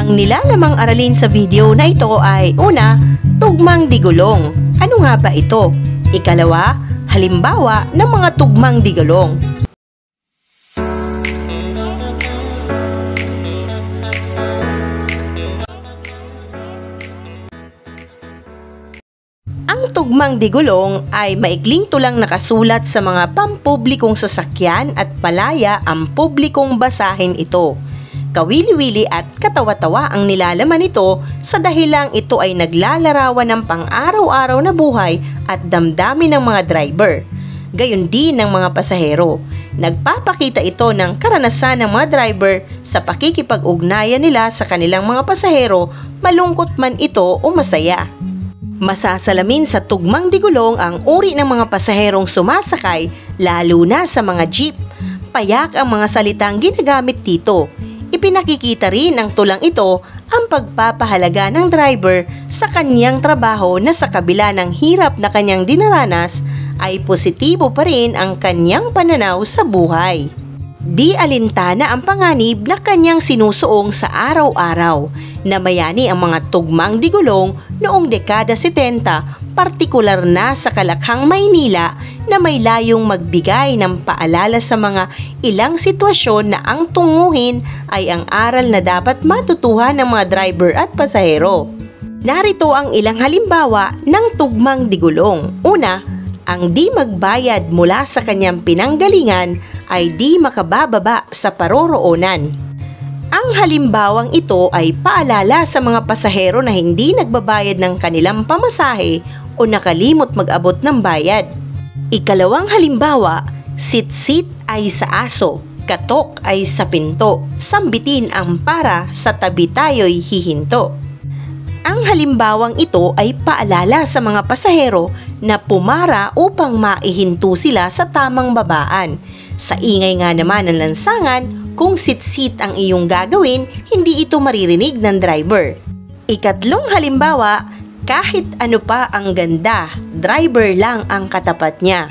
Ang nilalamang aralin sa video na ito ay una, tugmang digulong. Ano nga ba ito? Ikalawa, halimbawa ng mga tugmang digulong. Ang tugmang digulong ay maikling tulang nakasulat sa mga pampublikong sasakyan at palaya ang publikong basahin ito. Kawili-wili at katawa-tawa ang nilalaman nito sa dahilang ito ay naglalarawan ng pang-araw-araw na buhay at damdamin ng mga driver. Gayon din ng mga pasahero. Nagpapakita ito ng karanasan ng mga driver sa pakikipag-ugnayan nila sa kanilang mga pasahero, malungkot man ito o masaya. Masasalamin sa tugmang digulong ang uri ng mga pasaherong sumasakay, lalo na sa mga jeep. Payak ang mga salitang ginagamit dito. Ipinakikita rin ng tulang ito ang pagpapahalaga ng driver sa kanyang trabaho na sa kabila ng hirap na kanyang dinaranas ay positibo pa rin ang kanyang pananaw sa buhay. Di alintana ang panganib na kanyang sinusuong sa araw-araw. Namayani ang mga tugmang digulong noong dekada 70, partikular na sa Kalakhang, Maynila, na may layong magbigay ng paalala sa mga ilang sitwasyon na ang tunguhin ay ang aral na dapat matutuhan ng mga driver at pasahero. Narito ang ilang halimbawa ng tugmang digulong. Una, ang di magbayad mula sa kanyang pinanggalingan ay di makabababa sa paroroonan. Ang halimbawang ito ay paalala sa mga pasahero na hindi nagbabayad ng kanilang pamasahe o nakalimot mag-abot ng bayad. Ikalawang halimbawa, sit-sit ay sa aso, katok ay sa pinto, sambitin ang para sa tabi tayo'y hihinto. Ang halimbawang ito ay paalala sa mga pasahero na pumara upang maihinto sila sa tamang babaan. Sa ingay nga naman ng lansangan, kung sit-sit ang iyong gagawin, hindi ito maririnig ng driver. Ikatlong halimbawa, kahit ano pa ang ganda, driver lang ang katapat niya.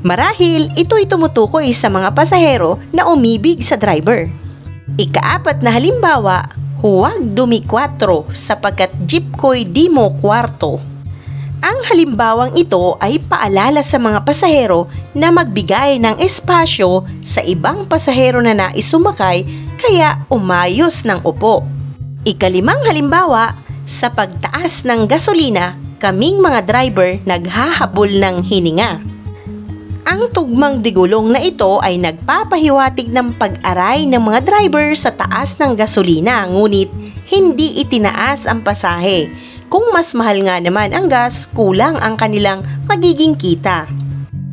Marahil ito'y tumutukoy sa mga pasahero na umibig sa driver. Ikaapat na halimbawa, huwag dumikwatro sapagkat jeep ko'y di mo kwarto. Ang halimbawang ito ay paalala sa mga pasahero na magbigay ng espasyo sa ibang pasahero na nais sumakay kaya umayos ng upo. Ikalimang halimbawa, sa pagtaas ng gasolina, kaming mga driver naghahabol ng hininga. Ang tugmang digulong na ito ay nagpapahiwatig ng pag-aray ng mga driver sa taas ng gasolina, ngunit hindi itinaas ang pasahe. Kung mas mahal nga naman ang gas, kulang ang kanilang magiging kita.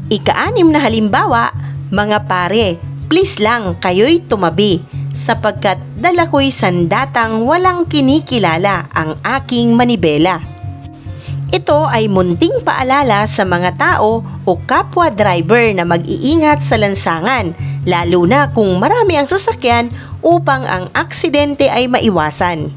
Ika-anim na halimbawa, mga pare, please lang kayo'y tumabi sapagkat dala ko'y sandatang walang kinikilala ang aking manibela. Ito ay munting paalala sa mga tao o kapwa driver na mag-iingat sa lansangan, lalo na kung marami ang sasakyan upang ang aksidente ay maiwasan.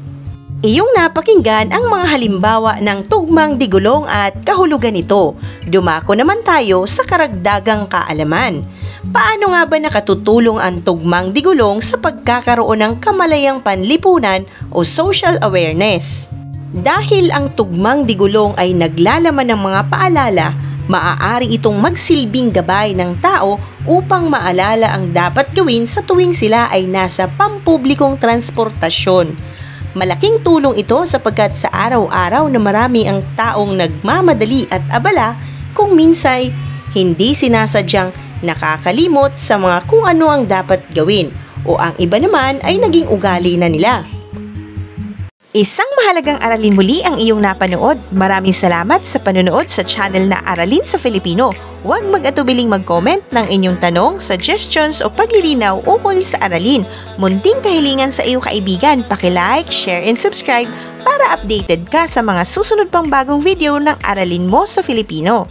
Iyong napakinggan ang mga halimbawa ng tugmang digulong at kahulugan nito. Dumako naman tayo sa karagdagang kaalaman. Paano nga ba nakatutulong ang tugmang digulong sa pagkakaroon ng kamalayang panlipunan o social awareness? Dahil ang tugmang digulong ay naglalaman ng mga paalala, maaari itong magsilbing gabay ng tao upang maalala ang dapat gawin sa tuwing sila ay nasa pampublikong transportasyon. Malaking tulong ito sapagkat sa araw-araw na marami ang taong nagmamadali at abala kung minsay hindi sinasadyang nakakalimot sa mga kung ano ang dapat gawin o ang iba naman ay naging ugali na nila. Isang mahalagang aralin muli ang iyong napanood. Maraming salamat sa panonood sa channel na Aralin sa Filipino. Huwag mag-atubiling mag-comment ng inyong tanong, suggestions o paglilinaw ukol sa aralin. Munting kahilingan sa iyong kaibigan, paki-like, share and subscribe para updated ka sa mga susunod pang bagong video ng Aralin mo sa Filipino.